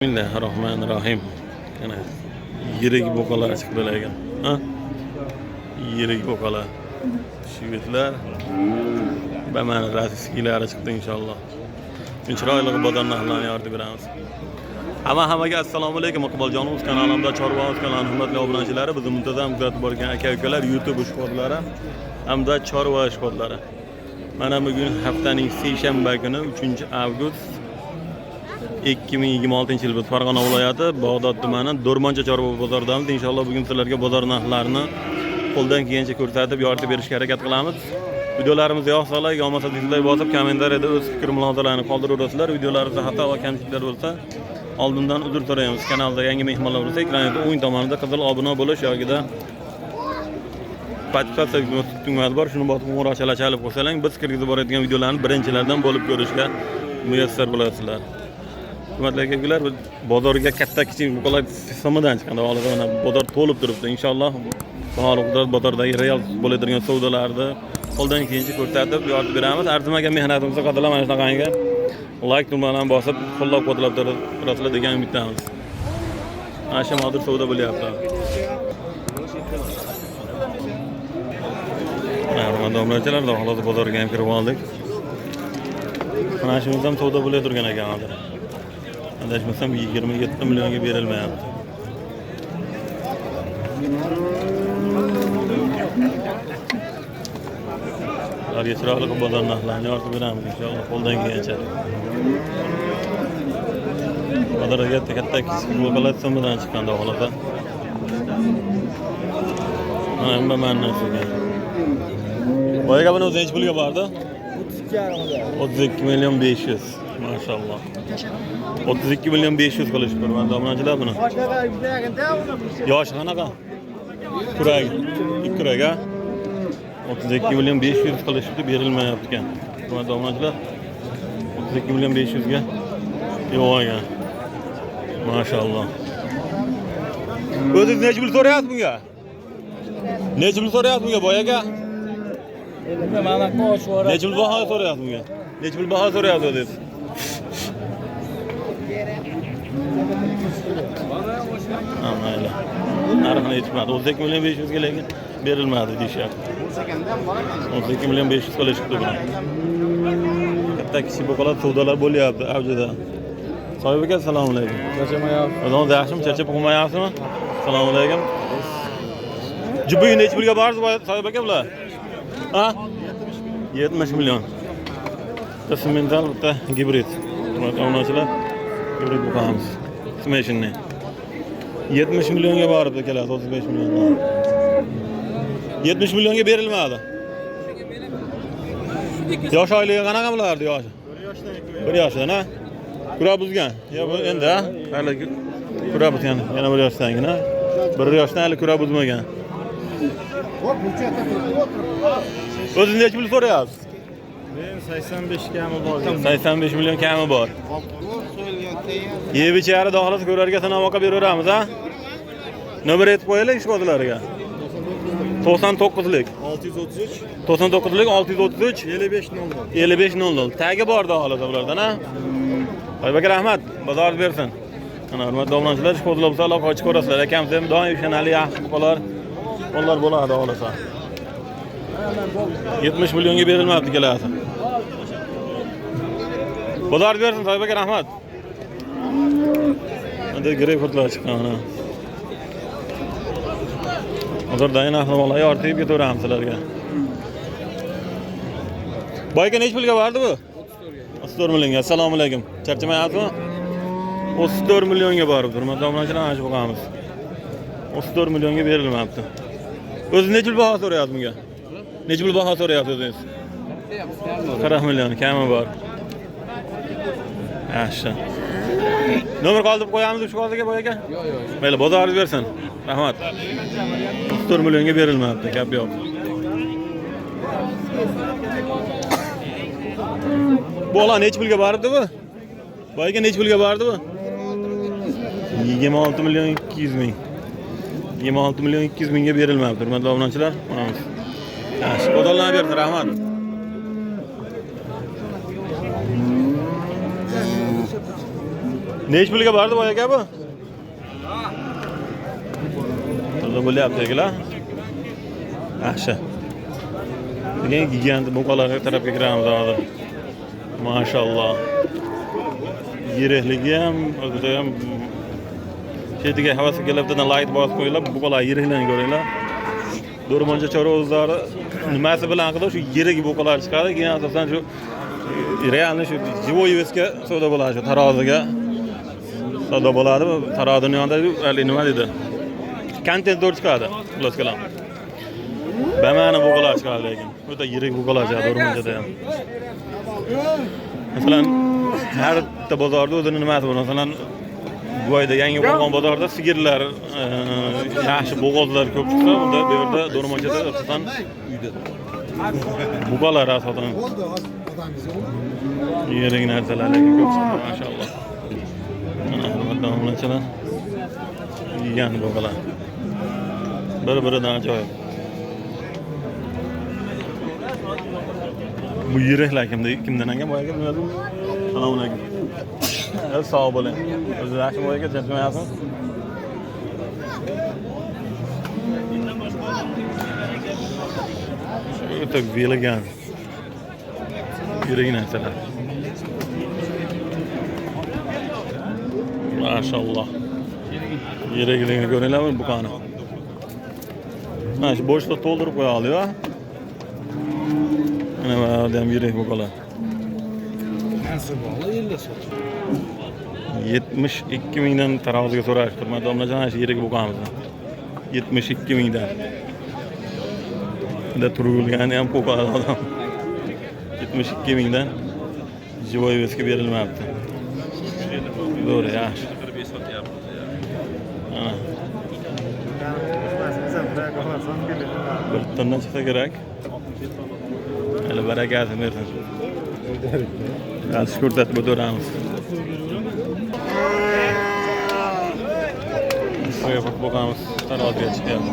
Bismillahirrahmanirrahim. Yana yirik boqalar chiqdilar ekan. Ha? Yirik boqalar. Shivitlar. Va mana rossiyskilari chiqdi inshaalloh. Chiroyli bozor narxlarini yoritib beramiz. Hammaga assalomu alaykum iqboljonimiz kanalimda Chorvoz kanali hurmatli obunachilari, bizni muntazam kuzatib borgan aka-ukalar, YouTube ishqibozlari hamda Chorva ishqibozlari. Mana bugun haftaning seshanba kuni 3-avgust 2026 yil Farg'ona viloyati Bog'dod tumani Do'rmoncha Chorva bozoridamiz. Inshaalloh bugun sizlarga bozor narxlarini qo'ldan kelgancha ko'rsatib, yoritib berishga harakat qilamiz. Videolarimizni yoqsa, like, olmasa dislike bosib, kommentariyada o'z fikr mulohazalarini qoldiraverasizlar. Videolarimizda xato va kamchiliklar bo'lsa, oldindan uzr so'raymiz. Kanalda yangi mehmonlar bo'lsa, ekranning o'ng tomonida qizil obuna bo'lish yoki podpisatsiya tugmasi bor, shuni bosib qo'ng'iroqchalar chalib qo'ysalar, biz kirgizib boradigan videolarni birinchilardan bo'lib ko'rishga muyassar bo'lasizlar. Hurmatli aka-ukalar, bozorga katta-kichik buqalar sistemidan chiqqanda hozir mana bozor to'lib turibdi. Inshaalloh bahor qudrat bozordagi real bo'ladigan savdolarni qo'ldan kelgancha ko'rsatib yoritib beramiz. Arzimagan mehnatimizni qadrlamay shunaqangi like tugmasini bosib qo'llab-quvvatlab turasizlar degan umiddamiz. Mana shu hozir savdo bo'lyapti. Mana domlachilar da hozir bozorga ham kirib oldik. Mana shu ham savdo bo'lib turgan ekan hozir. Adashmasam 27 millionga berilmayapti. Ularga chiroyli bozor narxlarini yoritib beramiz inshaalloh qo'ldan kelgancha. Bozorga katta-kichik boqalar so'mdan chiqqanda holatda. Mana mana narsaga. Boyaga buni o'zingiz pulga bordi? 32 million 500. Maşallah. 32 milyon 500 qilishdi. Mana domlachilar buni. Yoshi qanaqa? Kurak. Kurak a? 32 milyon 500 qilishdi, berilmayapti ekan. Mana domlachilar 32 milyon 500 ga yo'q ekan. Maşallah. O'zingiz necha pul so'rayapsiz bunga? Necha pul so'rayapsiz bunga boyaga? Necha pul baho so'rayapsiz bunga? Necha pul baho so'rayapsiz o'zingiz? Mayli. Narxini aytmadi. 32 milyon 500 ga lekin berilmadi deyishyapti. 32 milyon 500 qilishibdi buni. Katta-kichik boqalar savdolar bo'lyapti avjida. Soyib aka, assalomu alaykum. Charchamayapsiz? O'zingiz yaxshimi? Charchab qo'ymayapsizmi? Assalomu alaykum. Jubuy necha pulga borsiz Soyib aka bular? Ha? 70 milyon. Tasmental bitta gibrid. Onachilar gibrid boqamiz. Smashingni 70 milyonga boribdi keladi, 35 milliondan. 70 milyonga berilmadi. Yosh oyligi qanaqa bo'lardi yoshi? 1 yoshdan, ha? Kura buzgan. Ya bu endi, ha? Hali kura buzgan, yana 1 yoshdangina. 1 yoshdan hali kura buzmagan. O'zingiz necha pul so'rayapsiz? Men 85 kami bor. 85 million kami bor. Yeb ichari dohlasi ko'rarga sanoqqa beraveramiz, ha? Nomer aytib qo'yaylik ishqibozlarga. 99lik 633 99lik 633 5500 5500. Tagi bor dohlasi ulardan, ha? Oybek rahmat, bozor bersin. Ana hurmatli obunachilar, ishqibozlar bo'lsa aloqa ochib ko'rasizlar. Akamiz ham doim ishonali yaxshi buqalar bo'ladi xohlasa. 70 milyonga berilmabdi kelasi. Bozor bersin, Oybek rahmat. Endi greyfurtlar chiqqan mana. Hozirdan narxni yoritib ketaveramiz sizlarga. Boyga necha pulga bordi bu? 34 millionga. Assalomu alaykum. Charchamayapsizmi? 34 millionga boribdi. Hurmatli obunachilar, mana shu boqamiz. 34 millionga berilmabdi. O'zingiz necha pul baho so'rayapsiz bunga? Necha pul baho so'rayapsiz o'zingiz? 40 million kami bor. Yaxshi. Nomer qoldirib qo'yamiz shu hozirga boyaga? Yo'q. Mayli, bozoringiz bersin. Rahmat. 34 millionga berilmabdi, gap yo'q. Bu ola necha pulga boribdi bu? Boyaga necha pulga bordi bu? 26 milyon 200 ming. 26 milyon 200 mingga berilmabdi. Hurmatli obunachilar, mana. Yaxshi, bozorlarni berdi, rahmat. Ne iş pulga bordi boya aka bu? To'g'ri bo'lyapti akalar. Yaxshi. Degan gigant buqalarga tarafga kiramiz hozir. Maşallah. Yirikligi ham, o'zida ham chetiga havasi kelibdidan light bosib qo'yilib, buqalar yiriklarni ko'ringlar. Do'rmoncha chorozlari nimasi bilan qilib shu yirik buqalar chiqadi, keyin asosan shu realni shu живой весga savdo bo'ladi, shu taroziga savdo bo'ladi. Tarozining yonida nima deydi? Kontent dor chiqadi, xullas kalam. Bamani buqalar chiqadi lekin. O'ta yirik buqalar chiqadi Do'rmonchada ham. Masalan, har bitta bozorda o'zining nimasi bor. Masalan, bu oyda yangi bo'lgan bozorda sigirlar, yaxshi bo'g'ozlar ko'p chiqsa, unda bu yerda Do'rmonchada asosan buqalar asosan yirik narsalar lekin ko'p chiqadi, maşallah. Mana Do'rmonchalar yegan buqalar. Bir-biridan ajoyib. Bu yireklar kimdan olgan boyaga bilmadim. Assalomu alaykum. Sog' bo'ling. O'zi yaxshi boyaga jazmayapsiz? O'ta belagan. Yirik narsalar. Maşallah. Yirikligini ko'ringlarmi buqani? Mana shu bo'shliqni to'ldirib qo'ya oladi-ku. Mana bu ham yirik buqalar. Nasıl bağlı yerle sot. 72 mingdan taroziga so'rash turmadi. Domlajon shu yirik buqamizni. 72 mingdan. Bunda turg'ilgani ham qo'qadi odam. 72 mingdan живой весga berilmayapti. To'g'ri, yaxshi. Bir tondan chiqsa kerak. Hali barakasi bersin. Yaxshi ko'rsatib o'tiramiz. So'yib boqamiz, taroziga chiqyapti.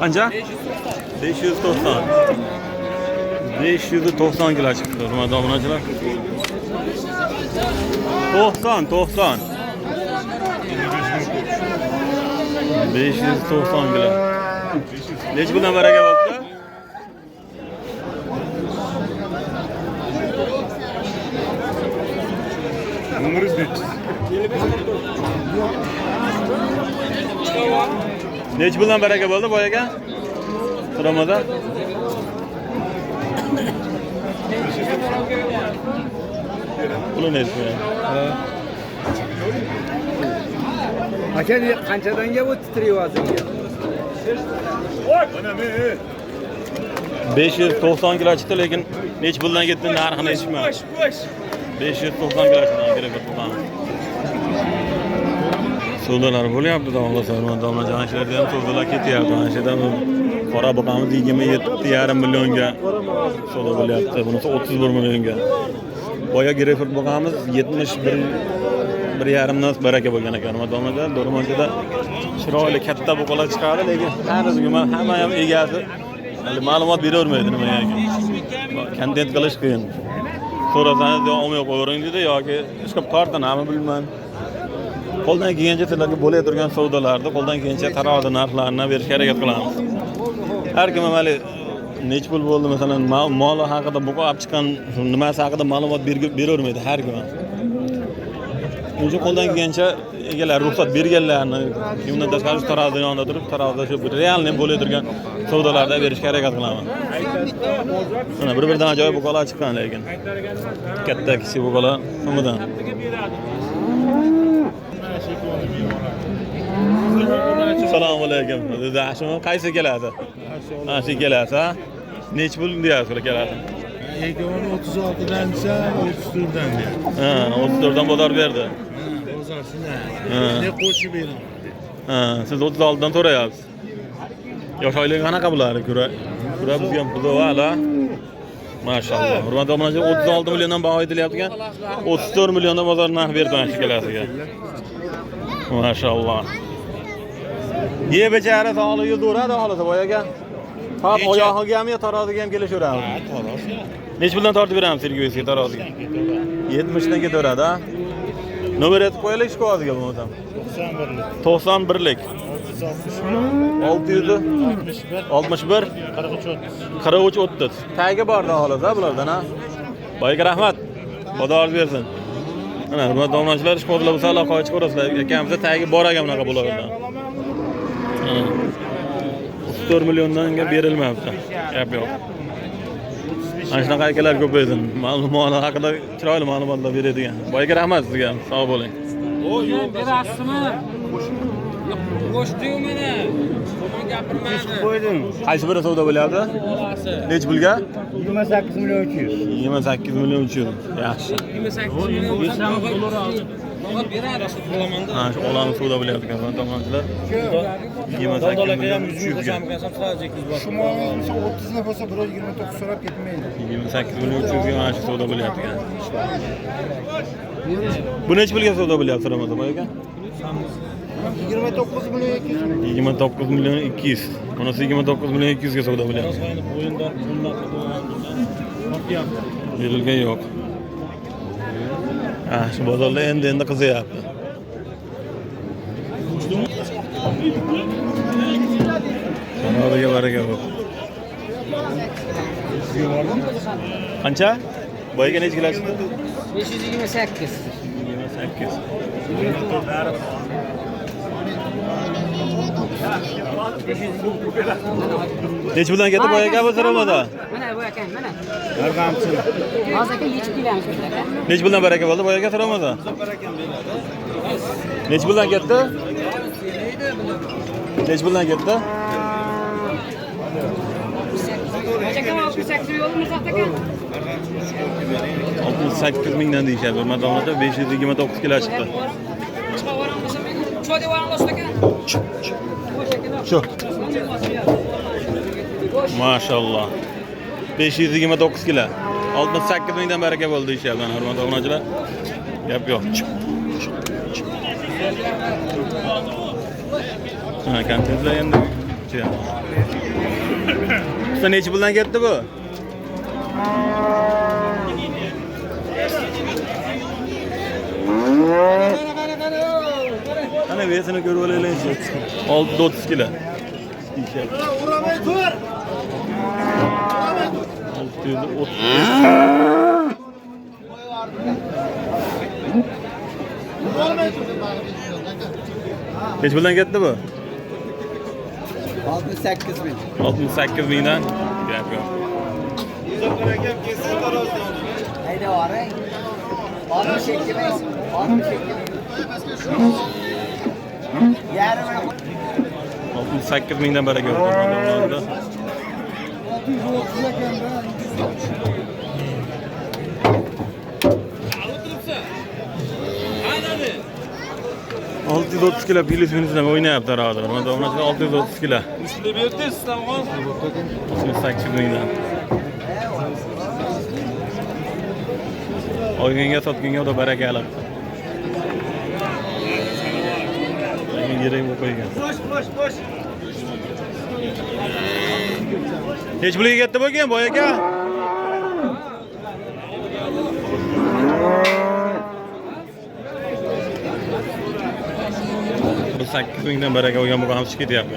Qancha? 590. 590 kilo chiqdi, hurmatli obunachilar. 90. 590 kilo. Necha bundan baraka bo'ldi? Umriz nechi? Necha bundan baraka bo'ldi boyaga? Ramazon. Puli nechi? Aka qanchadan gap o'tdi tiryapsizga? 590 kilo chiqdi, lekin necha puldan ketdi narxini eshitmadim. 590 kilo chiqdi, kerak bo'lgan. Savdolar bo'lyapti, domlajon ishlarda ham savdolar ketyapti. Mana shu yerda qora buqamiz 27,5 millionga savdo bo'lyapti. Bunisi 31 millionga. Boya greyfurt buqamiz 71,5 baraka bo'lgan ekan. Domlajon Do'rmonchada chiroyli katta buqalar chiqadi, lekin hanuzgina hamma ham egasi ma'lumot beravermaydi nimaga. Kontent qilish qiyin. So'rasangiz olmay qo'yavering dedi yoki chiqib tortinami bilmayman. Qo'ldan kelgancha sizlarga bo'lib turgan savdolarni qo'ldan kelgancha tarozi narxlarini berishga harakat qilamiz. Har kim amali nech pul bo'ldi, masalan, moli haqida buqa olib chiqqan nimasi haqida ma'lumot beravermaydi har kim. O'zi qo'ldan kelgancha egalar ruxsat berganlarni, undan tashqari tarozi yonida turib, tarozida shu realni bo'lib turgan savdolarda berishga harakat qilaman. Mana bir-biridan ajoyib buqalar chiqqan lekin. Katta kichik buqalar hammadan. Assalomu alaykum. Yaxshimi? Qaysi keladi? Yaxshi keladi, ha? Nech pul deyapsiz keladi? Yegoni 36dancha 34dan deyapti. Ha, 34dan bozor berdi. Bozor shunday. Ne qo'shib bering. Ha, siz 36dan so'rayapsiz. Yosh oyligi qanaqa bo'ladi? Ko'ra bizga ham pul va Maşallah. Hurmatli obunachilar, 36 milliondan baho aytilyaptigan 34 milliondan bozor narx berdi mana shu kelasiga. Maşallah. Ye bechara sog'lig'i zo'radi holida boyaga. Hop oyog'iga ham, taroziga ham kelishaveradi. Ha, to'g'ri. Nech puldan tortib beramiz Sergeyevskiy taroziga? 70 dan ketaveradi, ha? Nomer aytib qo'yaylik shkoziga bo'lmasam. 91lik. 661 43 30. Tagi borda holida bulardan, ha? Boyaga rahmat. Xudo orz bersin. Mana hurmatli obunachilar, shkozlar bo'lsa aloqa qilib ko'rasizlar. Akamizda tagi bor ekan bunaqa bo'lardi. 4 milliondan berilmayapti. Gap yo'q. Ana shunaqa akalar ko'paysin. Ma'lumotlar haqida chiroyli ma'lumotlar beradigan. Boyaga rahmat sizga. Sog' bo'ling. Yo'q, berasizmi? Qo'shdim meni. Qo'shib gapirmadi. Qaysi biri savdo bo'lyapti? Nech pulga? 28 million 300. 28 million 300. Yaxshi. 28 million dollar oldi. Nima beradi shu to'lamanda? Ha, shu olani savdo bo'lyapti ekan, tomonchilar. 28 million 300 ga. Shu muammosi 30 nafar bo'lsa, birov 29 so'rab ketmaydi. 28 million 300 ga mana shu savdo bo'lyapti ekan. Bu nech pulga savdo bo'lyapti Ramazon aka? 29 million 200. 29 million 200. Bunisi 29 million 200 ga savdo bo'lyapti. Berilgan yo'q. Ha, shu bozorda endi qiziyapti. Sanoviga baraka yo'q. Qancha? Boyaga nech kelasiz? 528. 28. Nech puldan ketdi boyaga bu siramada? Mana bu ekan, mana. Bargamsin. Hozir aka yechib kelamiz aka. Nech puldan baraka bo'ldi boyaga siramada? Nech puldan ketdi? Nech puldan ketdi? Aka 68 yo'limiz aka. 68 mingdan deyishyapti. Hurmatli 529 kilo chiqdi. Shu. Maşallah. 529 kilo. 68 mingdan baraka bo'ldi deyishyapti. Hurmatli obunachilar. Gap yo'q. Ha, kontentlar endi. Usta necha puldan ketdi bu? Ana vesini ko'rib olaylik. 630 kilo. Uramay tur. 630. Neç puldan ketdi bu? 68 ming. 68 mingdan. Gap yo'q. Hayda oray. 62 ming. 62 ming. Yarım 68 mingdan baraka yo'q. 630 kilo Filippinizdan o'ynayapti hozir. Mana 630 kilo. Ushli berdi Islamxon. 68 mingdan. Olganga sotganga xudo baraka alib. Yerim qo'ygan. boş. Hech pulga ketdi bo'lgan boy aka? Bu 8 mingdan baraka olgan bo'lgan ham chiqib ketyapti.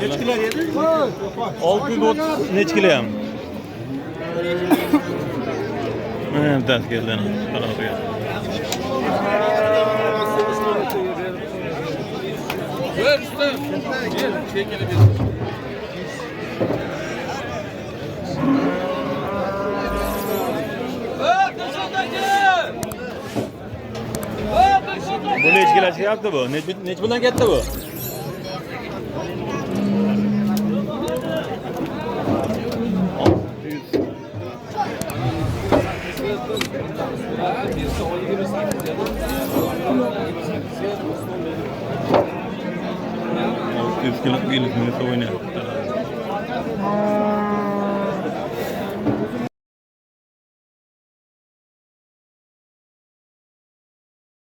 Nech kilo edi? 630 nech kilo ham? Mana bittasi keldi ana. Qarorga. Ver usta. Gel, çekelim biz. Bu nech kilo chiqyapti bu? Nech bundan ketdi bu? Kilo Filippinizda o'ynayapti.